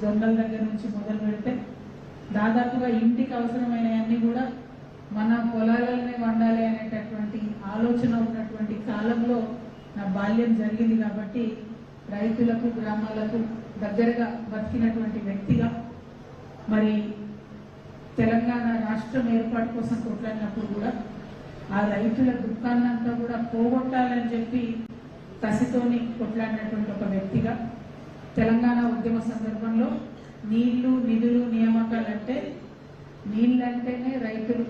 జొన్నల దగ్గర నుంచి మొదలు పెడితే దాదాపుగా ఇంటికి అవసరమైనవన్నీ కూడా మన పొలాలనే వండాలి అనేటటువంటి ఆలోచన ఉన్నటువంటి కాలంలో నా బాల్యం జరిగింది కాబట్టి రైతులకు గ్రామాలకు దగ్గరగా బతికినటువంటి వ్యక్తిగా మరి తెలంగాణ రాష్ట్రం ఏర్పాటు కోసం కొట్లాడినప్పుడు కూడా ఆ రైతుల దుఃఖాన్నంతా కూడా పోగొట్టాలని చెప్పి కసితోని కొట్లాడినటువంటి ఒక వ్యక్తిగా తెలంగాణ ఉద్యమ సందర్భంలో నీళ్లు నిధులు నియామకాలు అంటే నీళ్ళంటేనే రైతులు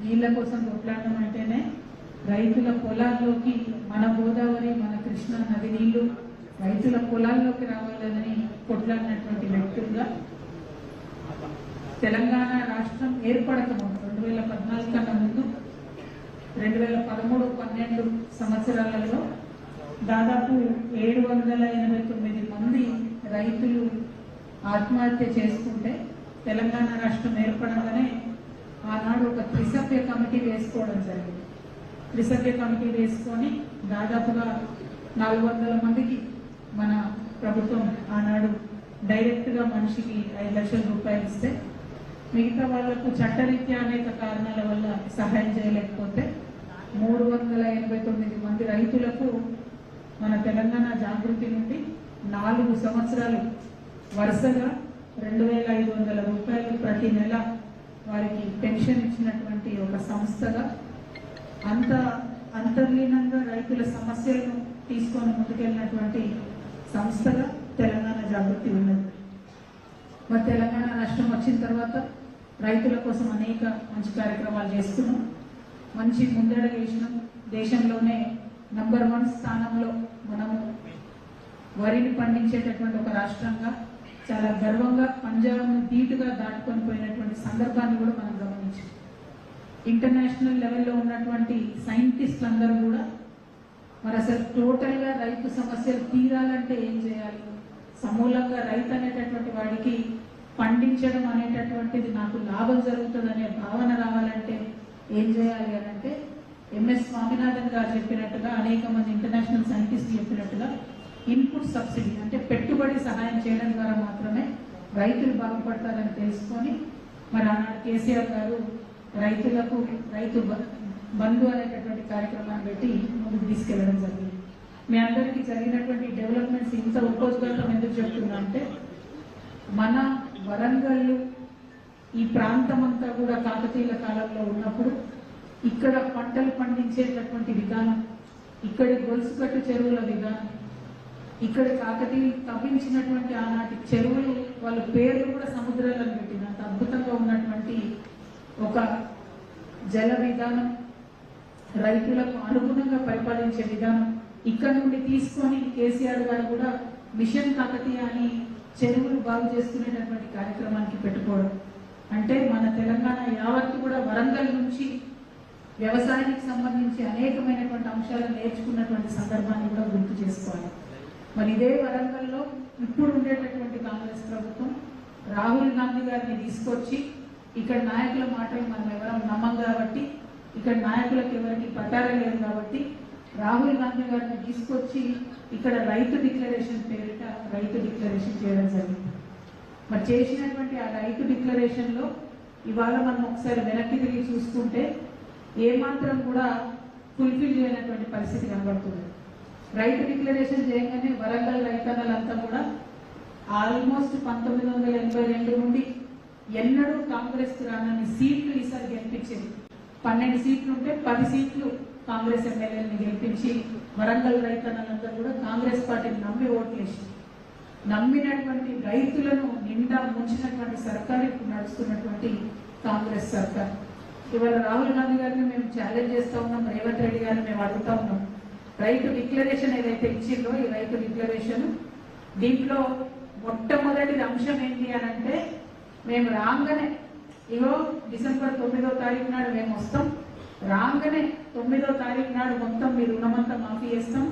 నీళ్ల కోసం కొట్లాడడం అంటేనే రైతుల పొలాల్లోకి మన గోదావరి మన కృష్ణా నది నీళ్లు రైతుల పొలాల్లోకి రావాలని కొట్లాడినటువంటి వ్యక్తులుగా తెలంగాణ రాష్ట్రం ఏర్పడక ముందు 2014 కన్నా ముందు 2013-12 సంవత్సరాలలో దాదాపు 789 మంది రైతులు ఆత్మహత్య చేసుకుంటే తెలంగాణ రాష్ట్రం ఏర్పడగానే ఆనాడు ఒక త్రిసభ్య కమిటీ వేసుకోవడం జరిగింది. త్రిసభ్య కమిటీ వేసుకొని దాదాపుగా 400 మందికి మన ప్రభుత్వం ఆనాడు డైరెక్ట్గా మనిషికి 5 లక్షల రూపాయలు ఇస్తే మిగతా వాళ్లకు చట్టరీత్యా అనేక కారణాల వల్ల సహాయం చేయలేకపోతే 389 మంది రైతులకు మన తెలంగాణ జాగృతి నుండి 4 సంవత్సరాలు వరుసగా 2500 రూపాయలు ప్రతి నెల వారికి పెన్షన్ ఇచ్చినటువంటి ఒక సంస్థగా అంత అంతర్లీనంగా రైతుల సమస్యలను తీసుకొని ముందుకెళ్ళినటువంటి సంస్థగా తెలంగాణ జాగృతి ఉన్నది. మరి తెలంగాణ రాష్ట్రం వచ్చిన తర్వాత రైతుల కోసం అనేక మంచి కార్యక్రమాలు చేస్తున్నాం, మంచి ముందడుగు వేసినాం. దేశంలోనే నంబర్ 1 స్థానంలో మనము వరిని పండించేటటువంటి ఒక రాష్ట్రంగా చాలా గర్వంగా పంజాబ్ను ధీటుగా దాటుకొని పోయినటువంటి సందర్భాన్ని కూడా మనం గమనించాం. ఇంటర్నేషనల్ లెవెల్లో ఉన్నటువంటి సైంటిస్టులు అందరూ కూడా మరి అసలు టోటల్గా రైతు సమస్యలు తీరాలంటే ఏం చేయాలి, సమూలంగా రైతు అనేటటువంటి వాడికి పండించడం అనేటటువంటిది నాకు లాభం జరుగుతుందనే భావన రావాలంటే ఏం చేయాలి అని అంటే ఎంఎస్ స్వామినాథన్ గారు చెప్పినట్టుగా అనేక మంది ఇంటర్నేషనల్ సైంటిస్టులు చెప్పినట్టుగా ఇన్పుట్ సబ్సిడీ అంటే పెట్టుబడి సహాయం చేయడం ద్వారా మాత్రమే రైతులు బాగుపడతారని తెలుసుకొని మరి ఆనాడు కేసీఆర్ గారు రైతులకు రైతు బంధు అనేటటువంటి కార్యక్రమాన్ని పెట్టి ముందుకు తీసుకెళ్లడం జరిగింది. మీ అందరికీ జరిగినటువంటి డెవలప్మెంట్స్ ఇంత ఉపోద్ఘాతం ఎందుకు చెప్తున్నా అంటే మన వరంగల్ ఈ ప్రాంతం అంతా కూడా కాకతీయుల కాలంలో ఉన్నప్పుడు ఇక్కడ పంటలు పండించేటటువంటి విధానం, ఇక్కడి గొలుసుకట్టు చెరువుల విధానం, ఇక్కడ కాకతీయులు తవ్వించినటువంటి ఆనాటి చెరువులు వాళ్ళ పేర్లు కూడా సముద్రాలను పెట్టినంత అద్భుతంగా ఉన్నటువంటి ఒక జల విధానం, రైతులకు అనుగుణంగా పరిపాలించే విధానం ఇక్కడ నుండి తీసుకొని కేసీఆర్ గారు కూడా మిషన్ కాకతీయ అని చెరువులు బాగు చేసుకునేటటువంటి కార్యక్రమానికి పెట్టుకోవడం అంటే మన తెలంగాణ యావత్తు కూడా వరంగల్ నుంచి వ్యవసాయానికి సంబంధించి అనేకమైనటువంటి అంశాలను నేర్చుకున్నటువంటి సందర్భాన్ని కూడా గుర్తు చేసుకోవాలి. మరి ఇదే వరంగల్లో ఇప్పుడు ఉండేటటువంటి కాంగ్రెస్ ప్రభుత్వం రాహుల్ గాంధీ గారిని తీసుకొచ్చి ఇక్కడ నాయకుల మాటలు మనం ఎవరం నమ్మం కాబట్టి, ఇక్కడ నాయకులకు ఎవరికి పట్టారే లేదు కాబట్టి రాహుల్ గాంధీ గారిని తీసుకొచ్చి ఇక్కడ రైతు డిక్లరేషన్ పేరిట రైతు డిక్లరేషన్ చేయడం జరిగింది. మరి చేసినటువంటి ఆ రైతు డిక్లరేషన్లో ఇవాళ మనం ఒకసారి వెనక్కి తిరిగి చూసుకుంటే ఏమాత్రం కూడా ఫుల్ఫిల్ చేయనటువంటి పరిస్థితి కనబడుతుంది. రైతు డిక్లరేషన్ చేయగానే వరంగల్ రైతన్నలంతా కూడా ఆల్మోస్ట్ 1982 నుండి ఎన్నడూ కాంగ్రెస్ రానని సీట్లు ఈసారి గెలిపించింది. 12 సీట్లు ఉంటే 10 సీట్లు కాంగ్రెస్ ఎమ్మెల్యేని గెలిపించి వరంగల్ రైతన్నలందరూ కూడా కాంగ్రెస్ పార్టీని నమ్మి ఓట్లేసి నమ్మినటువంటి రైతులను నిండా ముంచినటువంటి సర్కారు ఇప్పుడు నడుస్తున్నటువంటి కాంగ్రెస్ సర్కార్. ఇవాళ రాహుల్ గాంధీ గారిని మేము ఛాలెంజ్ చేస్తూ ఉన్నాం, రేవంత్ రెడ్డి గారిని మేము అడుగుతా ఉన్నాం. రైతు డిక్లరేషన్ ఏదైతే ఇచ్చిందో ఈ రైతు డిక్లరేషన్ దీంట్లో మొట్టమొదటి అంశం ఏంటి అని అంటే మేము రాగానే ఇగో డిసెంబర్ 9వ తారీఖు నాడు మేము వస్తాం, రాగానే 9వ తారీఖు నాడు మొత్తం మీ రుణమంతా మాఫీ చేస్తాం,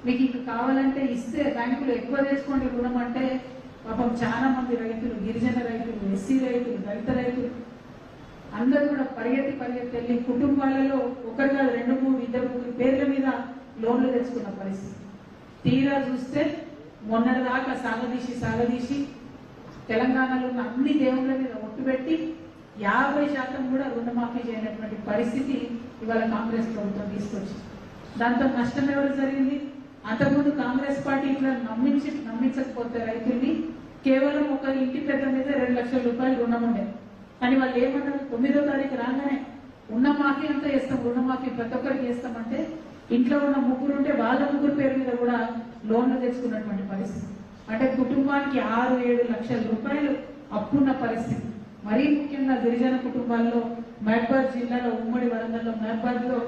మీకు ఇంక కావాలంటే ఇస్తే బ్యాంకులు ఎక్కువ తెచ్చుకోండి రుణం అంటే పాపం చాలా మంది రైతులు, గిరిజన రైతులు, ఎస్సీ రైతులు, దళిత రైతులు అందరూ కూడా పరిగెత్తి వెళ్ళి కుటుంబాలలో ఒకరు కాదు 2, 3, 2, 3 పేర్ల మీద లోన్లు తెచ్చుకున్న పరిస్థితి. తీరా చూస్తే మొన్నటిదాకా సాగదీసి తెలంగాణలో ఉన్న అన్ని దేవుళ్ళ మీద ఒట్టు పెట్టి 50% కూడా రుణమాఫీ చేయనటువంటి పరిస్థితి ఇవాళ కాంగ్రెస్ ప్రభుత్వం తీసుకొచ్చింది. దాంతో నష్టం ఎవరు జరిగింది? అంతకుముందు కాంగ్రెస్ పార్టీ ఇట్లా నమ్మించకపోతే రైతుల్ని కేవలం ఒక ఇంటి పెద్ద మీద 2 లక్షల రూపాయలు రుణం ఉండేది. కానీ వాళ్ళు ఏమన్నారు? 9వ తారీఖు రాగానే ఉన్న మాఫీ అంతా చేస్తాం, రుణమాఫీ ప్రతి ఒక్కరికి చేస్తామంటే ఇంట్లో ఉన్న ముగ్గురు ఉంటే వాళ్ళ ముగ్గురు పేరు మీద కూడా లోన్లు తెచ్చుకున్నటువంటి పరిస్థితి. అంటే కుటుంబానికి 6-7 లక్షల రూపాయలు అప్పున్న పరిస్థితి. మరీ ముఖ్యంగా గిరిజన కుటుంబాల్లో మహబూబాబాద్ జిల్లాలో ఉమ్మడి వరంగల్లో మహబూబాబాద్లో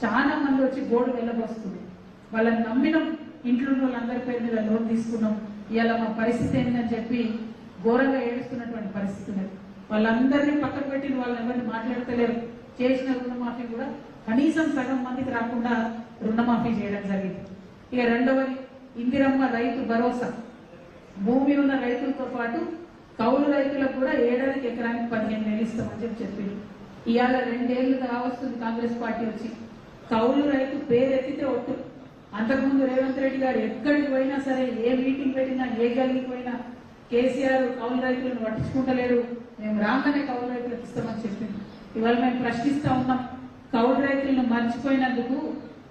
చాలా మంది వచ్చి గోడు వెళ్ళబోస్తుంది. వాళ్ళని నమ్మినం, ఇంట్లో వాళ్ళందరి పేరు మీద లోన్ తీసుకున్నాం, ఇవాళ మా పరిస్థితి ఏంటని చెప్పి ఘోరంగా ఏడుస్తున్నటువంటి పరిస్థితి ఉన్నది. వాళ్ళందరినీ పక్కన పెట్టి వాళ్ళు ఎవరిని మాట్లాడతలేరు. చేసిన రుణమాఫీ కూడా కనీసం సగం మందికి రాకుండా రుణమాఫీ చేయడం జరిగింది. ఇక రెండవది ఇందిరమ్మ రైతు భరోసా. భూమి ఉన్న రైతులతో పాటు కౌలు రైతులకు కూడా ఏడాదికి ఎకరానికి 15,000 ఇస్తామని చెప్పింది. ఇవాళ 2 ఏళ్లు కావస్తుంది కాంగ్రెస్ పార్టీ వచ్చి. కౌలు రైతు పేరెత్తితే ఒట్టు. అంతకుముందు రేవంత్ రెడ్డి గారు ఎక్కడికి పోయినా సరే, ఏ మీటింగ్ పెట్టినా, ఏ గల్లీకి పోయినా కేసీఆర్ కౌలు రైతులను పట్టించుకుంటలేడు, మేము రాగానే కౌలు రైతులకు ఇస్తామని చెప్పింది. ఇవాళ మేము ప్రశ్నిస్తా ఉన్నాం, కౌలు రైతులను మర్చిపోయినందుకు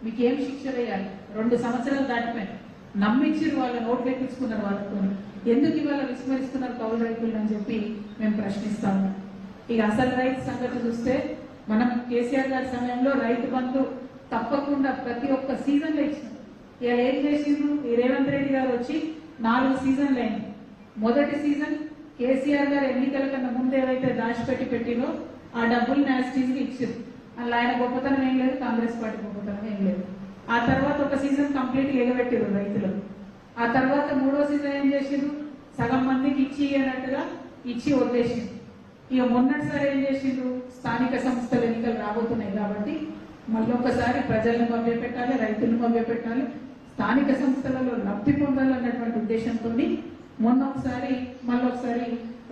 మీకు ఏం శిక్ష వేయాలి? 2 సంవత్సరాలు దాటిపోయాయి, నమ్మించారు, వాళ్ళ నోట్లు ఎక్కించుకున్నారు వాళ్ళతో. ఎందుకు ఇవాళ విస్మరిస్తున్నారు కౌలు రైతులు అని చెప్పి మేము ప్రశ్నిస్తా ఉన్నాం. ఇక అసలు రైతు సంగతి చూస్తే మనం కేసీఆర్ గారి సమయంలో రైతు బంధు తప్పకుండా ప్రతి ఒక్క సీజన్లో ఇచ్చినాం. ఇవాళ ఏం చేసిండ్రు? ఈ రేవంత్ రెడ్డి గారు వచ్చి 4 సీజన్లు అయింది. మొదటి సీజన్ కేసీఆర్ గారు ఎన్నికల కన్నా ముందు ఏవైతే దాచిపెట్టి పెట్టినో ఆ డబ్బులు న్యాస్టీజ్ కి ఇచ్చారు. అలా ఆయన గొప్పతనం ఏం లేదు, కాంగ్రెస్ పార్టీ గొప్పతనం ఏం లేదు. ఆ తర్వాత ఒక సీజన్ కంప్లీట్ ఎగబెట్టారు రైతులు. ఆ తర్వాత 3వ సీజన్ ఏం చేసిండ్రు? సగం మందికి ఇచ్చి అన్నట్టుగా ఇచ్చి వదిలేసిండ్రు. ఇక మొన్నటిసారి ఏం చేసిండ్రు? స్థానిక సంస్థల ఎన్నికలు రాబోతున్నాయి కాబట్టి మళ్ళీ ఒకసారి ప్రజలను మభ్యపెట్టాలి, రైతులను మభ్యపెట్టాలి, స్థానిక సంస్థలలో లబ్ధి పొందాలన్నటువంటి ఉద్దేశంతో మొన్న ఒకసారి మళ్ళొకసారి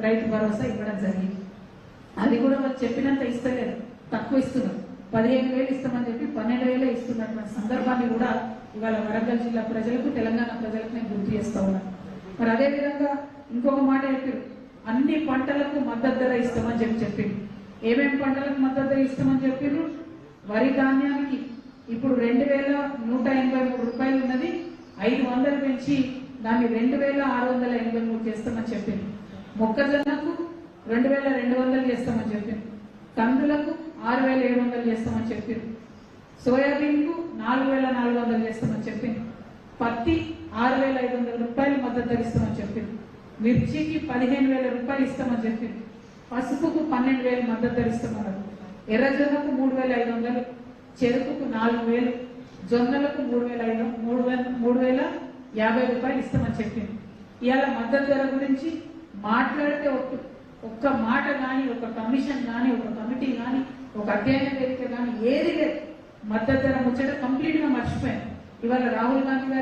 రైతు భరోసా ఇవ్వడం జరిగింది. అది కూడా వాళ్ళు చెప్పినంత ఇస్తలేదు, తక్కువ ఇస్తున్నారు. 15,000 ఇస్తామని చెప్పి 12,000 ఇస్తున్నటువంటి సందర్భాన్ని కూడా ఇవాళ వరంగల్ జిల్లా ప్రజలకు, తెలంగాణ ప్రజలకు నేను గుర్తు చేస్తా ఉన్నాను. మరి అదేవిధంగా ఇంకొక మాట చెప్పారు, అన్ని పంటలకు మద్దతు ధర ఇస్తామని చెప్పింది. ఏమేమి పంటలకు మద్దతు ధర ఇస్తామని చెప్పారు? వరి ధాన్యానికి ఇప్పుడు 2,183 రూపాయలు ఉన్నది, 500 పెంచి దాన్ని 2,683 చేస్తామని చెప్పింది. మొక్కజొన్నకు 2,200 చేస్తామని చెప్పింది. కందులకు 6,700 చేస్తామని చెప్పింది. సోయాబీన్ కు 4,400 చేస్తామని చెప్పింది. పత్తి 6,500 రూపాయలు మద్దతు ధర ఇస్తామని చెప్పింది. మిర్చికి 15,000 రూపాయలు ఇస్తామని చెప్పింది. పసుపుకు 12,000 మద్దతు ధర ఇస్తామన్నారు. ఎర్రజొన్నకు 3,500, చెరుకుకు 4,000, జొన్నలకు 3,050 రూపాయలు ఇస్తామని చెప్పింది. ఇవాళ మద్దతు ధర గురించి మాట్లాడితే ఒక్క మాట కానీ, ఒక కమిషన్ కానీ, ఒక కమిటీ కానీ, ఒక అధ్యయన వేదిక కానీ ఏది లేదు. మద్దతు ధర ముచ్చట కంప్లీట్ గా మర్చిపోయాను. ఇవాళ రాహుల్ గాంధీ గారు